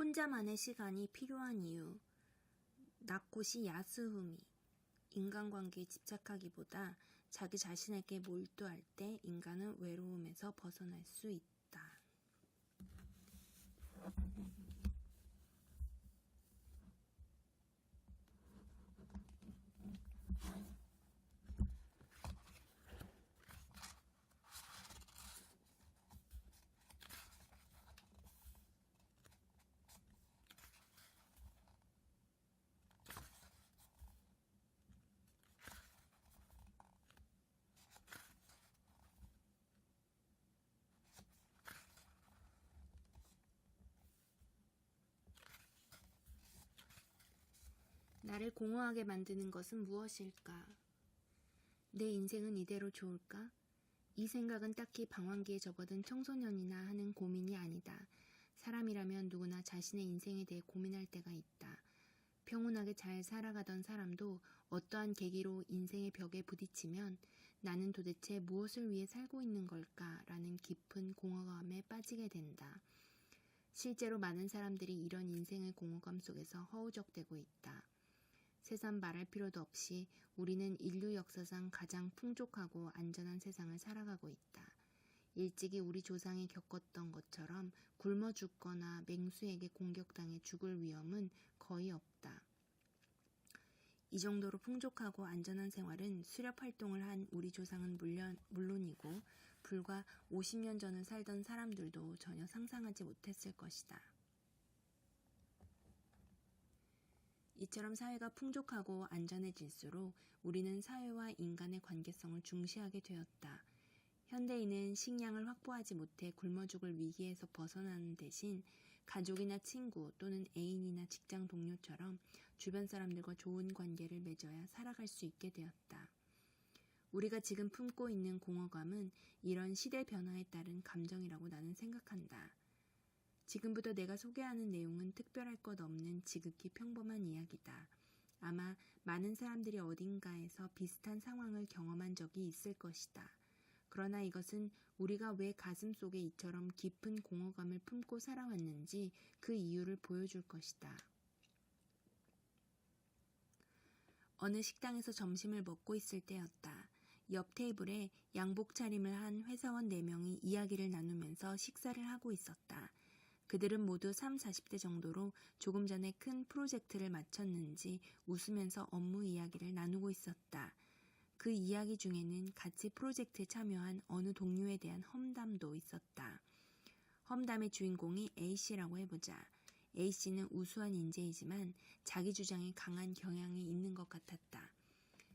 혼자만의 시간이 필요한 이유. 나코시 야스후미. 인간관계에 집착하기보다 자기 자신에게 몰두할 때 인간은 외로움에서 벗어날 수 있다. 나를 공허하게 만드는 것은 무엇일까? 내 인생은 이대로 좋을까? 이 생각은 딱히 방황기에 접어든 청소년이나 하는 고민이 아니다. 사람이라면 누구나 자신의 인생에 대해 고민할 때가 있다. 평온하게 잘 살아가던 사람도 어떠한 계기로 인생의 벽에 부딪히면 나는 도대체 무엇을 위해 살고 있는 걸까라는 깊은 공허감에 빠지게 된다. 실제로 많은 사람들이 이런 인생의 공허감 속에서 허우적대고 있다. 세상 말할 필요도 없이 우리는 인류 역사상 가장 풍족하고 안전한 세상을 살아가고 있다. 일찍이 우리 조상이 겪었던 것처럼 굶어 죽거나 맹수에게 공격당해 죽을 위험은 거의 없다. 이 정도로 풍족하고 안전한 생활은 수렵 활동을 한 우리 조상은 물론이고 불과 50년 전을 살던 사람들도 전혀 상상하지 못했을 것이다. 이처럼 사회가 풍족하고 안전해질수록 우리는 사회와 인간의 관계성을 중시하게 되었다. 현대인은 식량을 확보하지 못해 굶어 죽을 위기에서 벗어나는 대신 가족이나 친구 또는 애인이나 직장 동료처럼 주변 사람들과 좋은 관계를 맺어야 살아갈 수 있게 되었다. 우리가 지금 품고 있는 공허감은 이런 시대 변화에 따른 감정이라고 나는 생각한다. 지금부터 내가 소개하는 내용은 특별할 것 없는 지극히 평범한 이야기다. 아마 많은 사람들이 어딘가에서 비슷한 상황을 경험한 적이 있을 것이다. 그러나 이것은 우리가 왜 가슴 속에 이처럼 깊은 공허감을 품고 살아왔는지 그 이유를 보여줄 것이다. 어느 식당에서 점심을 먹고 있을 때였다. 옆 테이블에 양복 차림을 한 회사원 4명이 이야기를 나누면서 식사를 하고 있었다. 그들은 모두 30, 40대 정도로 조금 전에 큰 프로젝트를 마쳤는지 웃으면서 업무 이야기를 나누고 있었다. 그 이야기 중에는 같이 프로젝트에 참여한 어느 동료에 대한 험담도 있었다. 험담의 주인공이 A씨라고 해보자. A씨는 우수한 인재이지만 자기 주장에 강한 경향이 있는 것 같았다.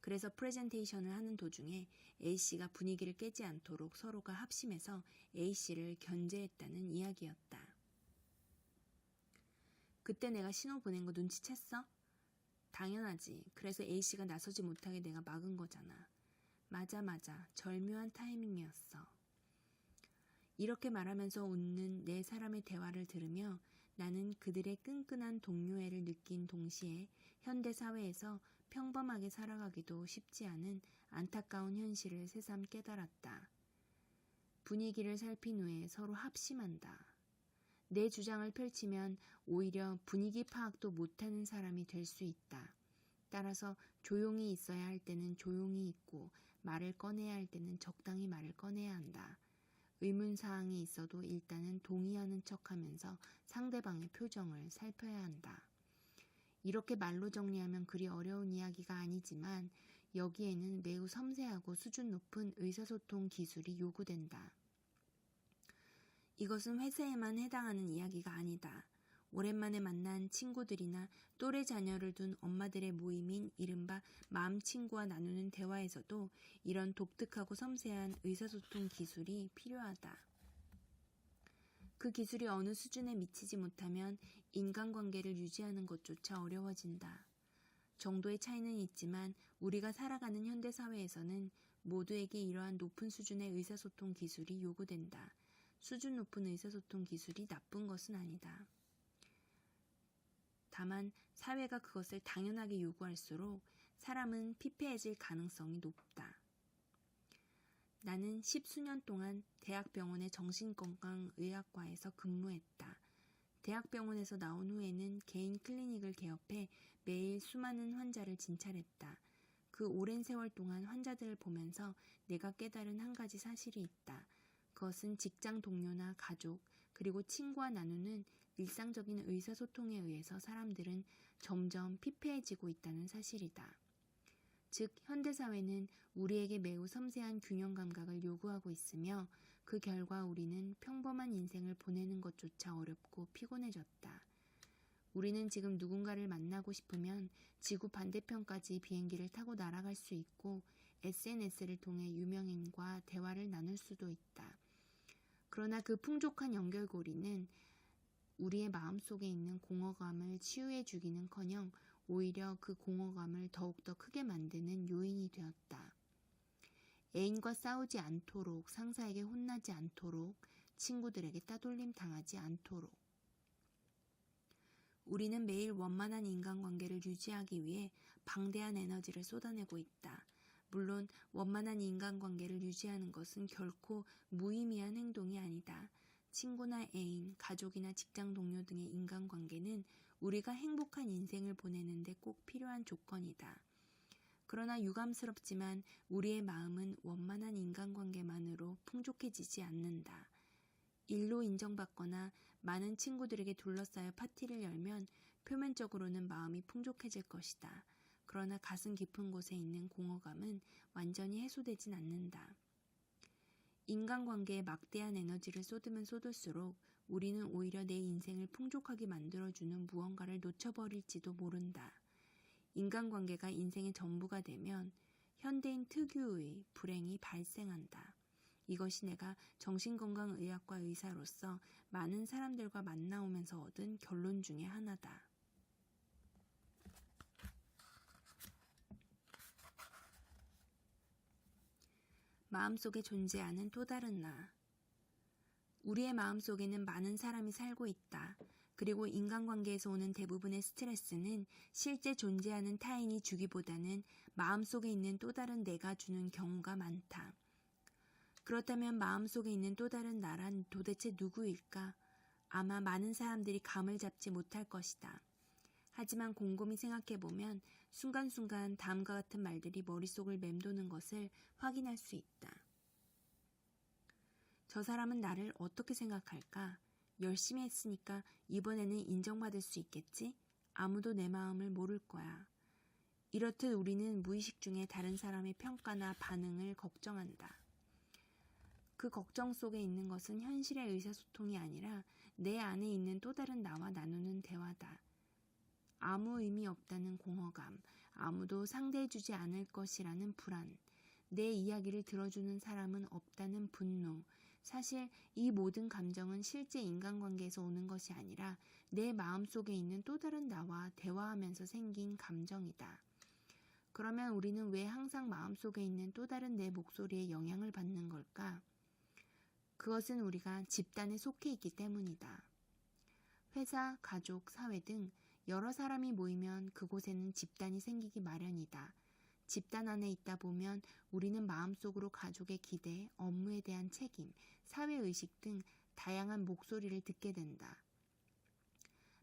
그래서 프레젠테이션을 하는 도중에 A씨가 분위기를 깨지 않도록 서로가 합심해서 A씨를 견제했다는 이야기였다. 그때 내가 신호 보낸 거 눈치챘어? 당연하지. 그래서 A씨가 나서지 못하게 내가 막은 거잖아. 맞아. 절묘한 타이밍이었어. 이렇게 말하면서 웃는 네 사람의 대화를 들으며 나는 그들의 끈끈한 동료애를 느낀 동시에 현대 사회에서 평범하게 살아가기도 쉽지 않은 안타까운 현실을 새삼 깨달았다. 분위기를 살핀 후에 서로 합심한다. 내 주장을 펼치면 오히려 분위기 파악도 못하는 사람이 될 수 있다. 따라서 조용히 있어야 할 때는 조용히 있고 말을 꺼내야 할 때는 적당히 말을 꺼내야 한다. 의문사항이 있어도 일단은 동의하는 척하면서 상대방의 표정을 살펴야 한다. 이렇게 말로 정리하면 그리 어려운 이야기가 아니지만 여기에는 매우 섬세하고 수준 높은 의사소통 기술이 요구된다. 이것은 회사에만 해당하는 이야기가 아니다. 오랜만에 만난 친구들이나 또래 자녀를 둔 엄마들의 모임인 이른바 마음친구와 나누는 대화에서도 이런 독특하고 섬세한 의사소통 기술이 필요하다. 그 기술이 어느 수준에 미치지 못하면 인간관계를 유지하는 것조차 어려워진다. 정도의 차이는 있지만 우리가 살아가는 현대사회에서는 모두에게 이러한 높은 수준의 의사소통 기술이 요구된다. 수준 높은 의사소통 기술이 나쁜 것은 아니다. 다만 사회가 그것을 당연하게 요구할수록 사람은 피폐해질 가능성이 높다. 나는 10수년 동안 대학병원의 정신건강의학과에서 근무했다. 대학병원에서 나온 후에는 개인 클리닉을 개업해 매일 수많은 환자를 진찰했다. 그 오랜 세월 동안 환자들을 보면서 내가 깨달은 한 가지 사실이 있다. 그것은 직장 동료나 가족, 그리고 친구와 나누는 일상적인 의사소통에 의해서 사람들은 점점 피폐해지고 있다는 사실이다. 즉, 현대사회는 우리에게 매우 섬세한 균형 감각을 요구하고 있으며 그 결과 우리는 평범한 인생을 보내는 것조차 어렵고 피곤해졌다. 우리는 지금 누군가를 만나고 싶으면 지구 반대편까지 비행기를 타고 날아갈 수 있고 SNS를 통해 유명인과 대화를 나눌 수도 있다. 그러나 그 풍족한 연결고리는 우리의 마음속에 있는 공허감을 치유해 주기는커녕 오히려 그 공허감을 더욱더 크게 만드는 요인이 되었다. 애인과 싸우지 않도록, 상사에게 혼나지 않도록, 친구들에게 따돌림 당하지 않도록. 우리는 매일 원만한 인간관계를 유지하기 위해 방대한 에너지를 쏟아내고 있다. 물론 원만한 인간관계를 유지하는 것은 결코 무의미한 행동이 아니다. 친구나 애인, 가족이나 직장 동료 등의 인간관계는 우리가 행복한 인생을 보내는데 꼭 필요한 조건이다. 그러나 유감스럽지만 우리의 마음은 원만한 인간관계만으로 풍족해지지 않는다. 일로 인정받거나 많은 친구들에게 둘러싸여 파티를 열면 표면적으로는 마음이 풍족해질 것이다. 그러나 가슴 깊은 곳에 있는 공허감은 완전히 해소되진 않는다. 인간관계에 막대한 에너지를 쏟으면 쏟을수록 우리는 오히려 내 인생을 풍족하게 만들어주는 무언가를 놓쳐버릴지도 모른다. 인간관계가 인생의 전부가 되면 현대인 특유의 불행이 발생한다. 이것이 내가 정신건강의학과 의사로서 많은 사람들과 만나오면서 얻은 결론 중에 하나다. 마음속에 존재하는 또 다른 나. 우리의 마음속에는 많은 사람이 살고 있다. 그리고 인간관계에서 오는 대부분의 스트레스는 실제 존재하는 타인이 주기보다는 마음속에 있는 또 다른 내가 주는 경우가 많다. 그렇다면 마음속에 있는 또 다른 나란 도대체 누구일까? 아마 많은 사람들이 감을 잡지 못할 것이다. 하지만 곰곰이 생각해보면 순간순간 다음과 같은 말들이 머릿속을 맴도는 것을 확인할 수 있다. 저 사람은 나를 어떻게 생각할까? 열심히 했으니까 이번에는 인정받을 수 있겠지? 아무도 내 마음을 모를 거야. 이렇듯 우리는 무의식 중에 다른 사람의 평가나 반응을 걱정한다. 그 걱정 속에 있는 것은 현실의 의사소통이 아니라 내 안에 있는 또 다른 나와 나누는 대화다. 아무 의미 없다는 공허감, 아무도 상대해주지 않을 것이라는 불안, 내 이야기를 들어주는 사람은 없다는 분노. 사실 이 모든 감정은 실제 인간관계에서 오는 것이 아니라 내 마음속에 있는 또 다른 나와 대화하면서 생긴 감정이다. 그러면 우리는 왜 항상 마음속에 있는 또 다른 내 목소리에 영향을 받는 걸까? 그것은 우리가 집단에 속해 있기 때문이다. 회사, 가족, 사회 등 여러 사람이 모이면 그곳에는 집단이 생기기 마련이다. 집단 안에 있다 보면 우리는 마음속으로 가족의 기대, 업무에 대한 책임, 사회의식 등 다양한 목소리를 듣게 된다.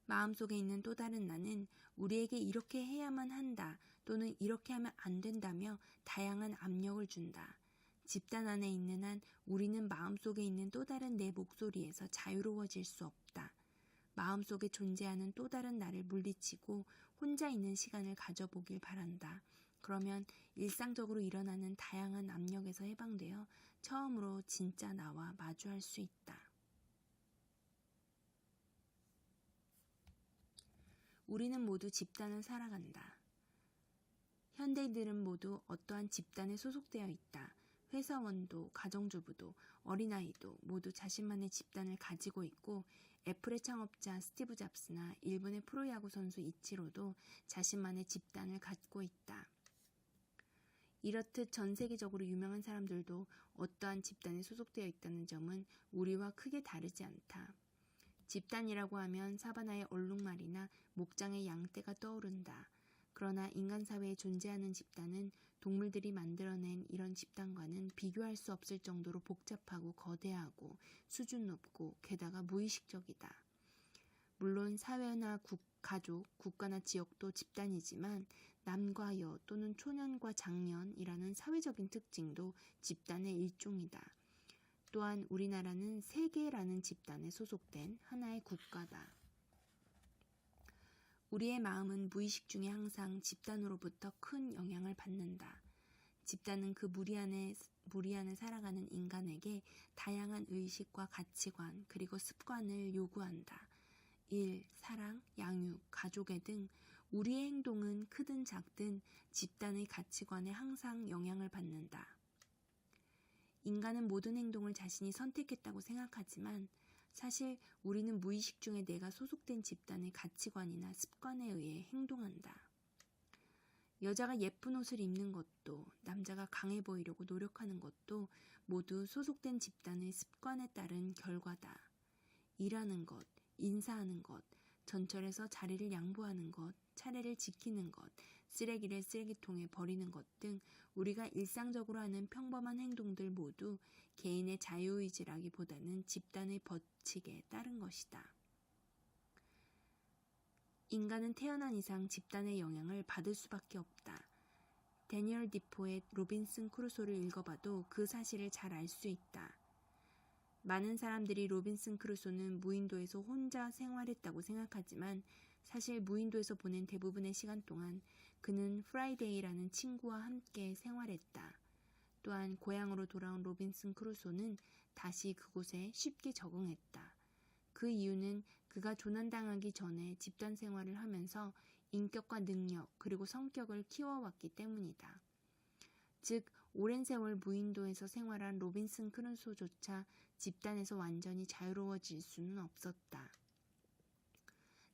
마음속에 있는 또 다른 나는 우리에게 이렇게 해야만 한다 또는 이렇게 하면 안 된다며 다양한 압력을 준다. 집단 안에 있는 한 우리는 마음속에 있는 또 다른 내 목소리에서 자유로워질 수 없다. 마음속에 존재하는 또 다른 나를 물리치고 혼자 있는 시간을 가져보길 바란다. 그러면 일상적으로 일어나는 다양한 압력에서 해방되어 처음으로 진짜 나와 마주할 수 있다. 우리는 모두 집단을 살아간다. 현대인들은 모두 어떠한 집단에 소속되어 있다. 회사원도, 가정주부도, 어린아이도 모두 자신만의 집단을 가지고 있고 애플의 창업자 스티브 잡스나 일본의 프로야구 선수 이치로도 자신만의 집단을 갖고 있다. 이렇듯 전 세계적으로 유명한 사람들도 어떠한 집단에 소속되어 있다는 점은 우리와 크게 다르지 않다. 집단이라고 하면 사바나의 얼룩말이나 목장의 양떼가 떠오른다. 그러나 인간 사회에 존재하는 집단은 동물들이 만들어낸 이런 집단과는 비교할 수 없을 정도로 복잡하고 거대하고 수준 높고 게다가 무의식적이다. 물론 사회나 가족, 국가나 지역도 집단이지만 남과 여 또는 초년과 장년이라는 사회적인 특징도 집단의 일종이다. 또한 우리나라는 세계라는 집단에 소속된 하나의 국가다. 우리의 마음은 무의식 중에 항상 집단으로부터 큰 영향을 받는다. 집단은 그 무리 안에 살아가는 인간에게 다양한 의식과 가치관 그리고 습관을 요구한다. 일, 사랑, 양육, 가족애 등 우리의 행동은 크든 작든 집단의 가치관에 항상 영향을 받는다. 인간은 모든 행동을 자신이 선택했다고 생각하지만 사실 우리는 무의식 중에 내가 소속된 집단의 가치관이나 습관에 의해 행동한다. 여자가 예쁜 옷을 입는 것도 남자가 강해 보이려고 노력하는 것도 모두 소속된 집단의 습관에 따른 결과다. 일하는 것, 인사하는 것, 전철에서 자리를 양보하는 것, 차례를 지키는 것, 쓰레기를 쓰레기통에 버리는 것 등 우리가 일상적으로 하는 평범한 행동들 모두 개인의 자유의지라기보다는 집단의 법칙에 따른 것이다. 인간은 태어난 이상 집단의 영향을 받을 수밖에 없다. 데니얼 디포의 로빈슨 크루소를 읽어봐도 그 사실을 잘 알 수 있다. 많은 사람들이 로빈슨 크루소는 무인도에서 혼자 생활했다고 생각하지만 사실 무인도에서 보낸 대부분의 시간 동안 그는 프라이데이라는 친구와 함께 생활했다. 또한 고향으로 돌아온 로빈슨 크루소는 다시 그곳에 쉽게 적응했다. 그 이유는 그가 조난당하기 전에 집단 생활을 하면서 인격과 능력 그리고 성격을 키워왔기 때문이다. 즉 오랜 세월 무인도에서 생활한 로빈슨 크루소조차 집단에서 완전히 자유로워질 수는 없었다.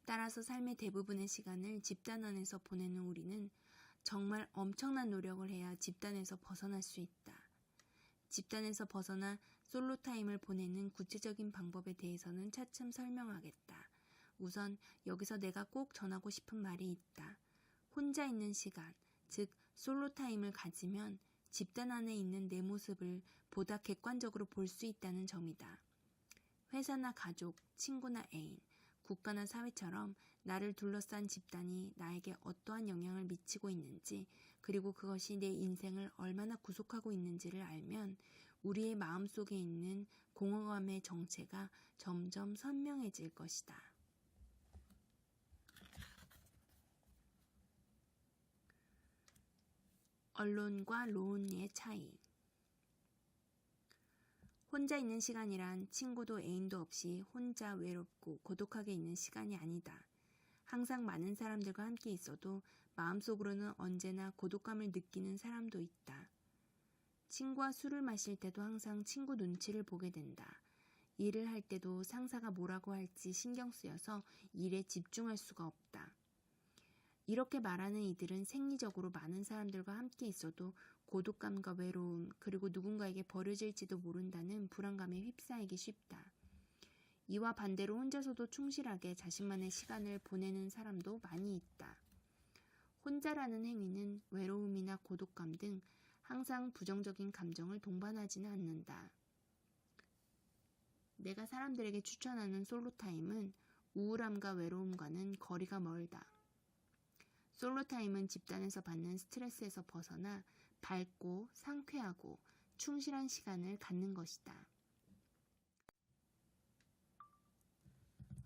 따라서 삶의 대부분의 시간을 집단 안에서 보내는 우리는 정말 엄청난 노력을 해야 집단에서 벗어날 수 있다. 집단에서 벗어나 솔로 타임을 보내는 구체적인 방법에 대해서는 차츰 설명하겠다. 우선 여기서 내가 꼭 전하고 싶은 말이 있다. 혼자 있는 시간, 즉 솔로 타임을 가지면 집단 안에 있는 내 모습을 보다 객관적으로 볼 수 있다는 점이다. 회사나 가족, 친구나 애인, 국가나 사회처럼 나를 둘러싼 집단이 나에게 어떠한 영향을 미치고 있는지 그리고 그것이 내 인생을 얼마나 구속하고 있는지를 알면 우리의 마음속에 있는 공허감의 정체가 점점 선명해질 것이다. 언론과 론리의 차이. 혼자 있는 시간이란 친구도 애인도 없이 혼자 외롭고 고독하게 있는 시간이 아니다. 항상 많은 사람들과 함께 있어도 마음속으로는 언제나 고독감을 느끼는 사람도 있다. 친구와 술을 마실 때도 항상 친구 눈치를 보게 된다. 일을 할 때도 상사가 뭐라고 할지 신경 쓰여서 일에 집중할 수가 없다. 이렇게 말하는 이들은 생리적으로 많은 사람들과 함께 있어도 고독감과 외로움 그리고 누군가에게 버려질지도 모른다는 불안감에 휩싸이기 쉽다. 이와 반대로 혼자서도 충실하게 자신만의 시간을 보내는 사람도 많이 있다. 혼자라는 행위는 외로움이나 고독감 등 항상 부정적인 감정을 동반하지는 않는다. 내가 사람들에게 추천하는 솔로타임은 우울함과 외로움과는 거리가 멀다. 솔로타임은 집단에서 받는 스트레스에서 벗어나 밝고 상쾌하고 충실한 시간을 갖는 것이다.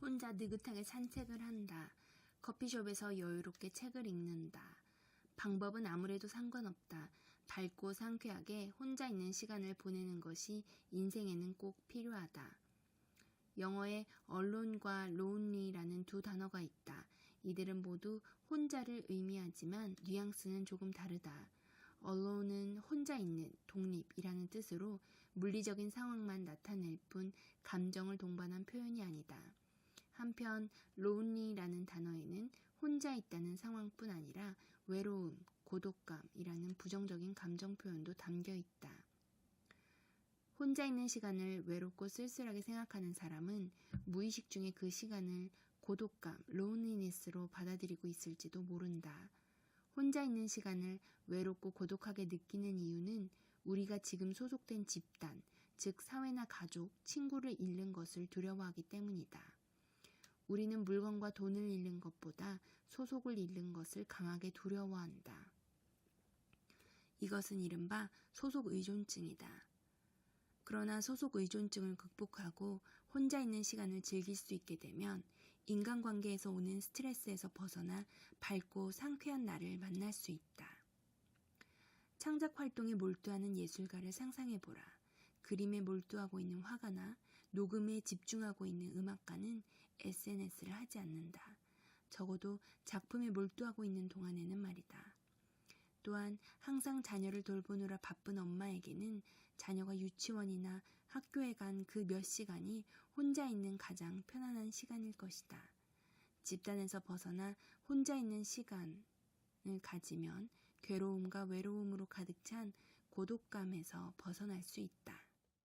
혼자 느긋하게 산책을 한다. 커피숍에서 여유롭게 책을 읽는다. 방법은 아무래도 상관없다. 밝고 상쾌하게 혼자 있는 시간을 보내는 것이 인생에는 꼭 필요하다. 영어에 allone과 lonely라는 두 단어가 있다. 이들은 모두 혼자를 의미하지만 뉘앙스는 조금 다르다. allone은 혼자 있는, 독립이라는 뜻으로 물리적인 상황만 나타낼 뿐 감정을 동반한 표현이 아니다. 한편 lonely라는 단어에는 혼자 있다는 상황뿐 아니라 외로움, 고독감이라는 부정적인 감정 표현도 담겨 있다. 혼자 있는 시간을 외롭고 쓸쓸하게 생각하는 사람은 무의식 중에 그 시간을 고독감, loneliness로 받아들이고 있을지도 모른다. 혼자 있는 시간을 외롭고 고독하게 느끼는 이유는 우리가 지금 소속된 집단, 즉 사회나 가족, 친구를 잃는 것을 두려워하기 때문이다. 우리는 물건과 돈을 잃는 것보다 소속을 잃는 것을 강하게 두려워한다. 이것은 이른바 소속 의존증이다. 그러나 소속 의존증을 극복하고 혼자 있는 시간을 즐길 수 있게 되면 인간관계에서 오는 스트레스에서 벗어나 밝고 상쾌한 나를 만날 수 있다. 창작 활동에 몰두하는 예술가를 상상해보라. 그림에 몰두하고 있는 화가나 녹음에 집중하고 있는 음악가는 SNS를 하지 않는다. 적어도 작품에 몰두하고 있는 동안에는 말이다. 또한 항상 자녀를 돌보느라 바쁜 엄마에게는 자녀가 유치원이나 학교에 간 그 몇 시간이 혼자 있는 가장 편안한 시간일 것이다. 집단에서 벗어나 혼자 있는 시간을 가지면 괴로움과 외로움으로 가득 찬 고독감에서 벗어날 수 있다.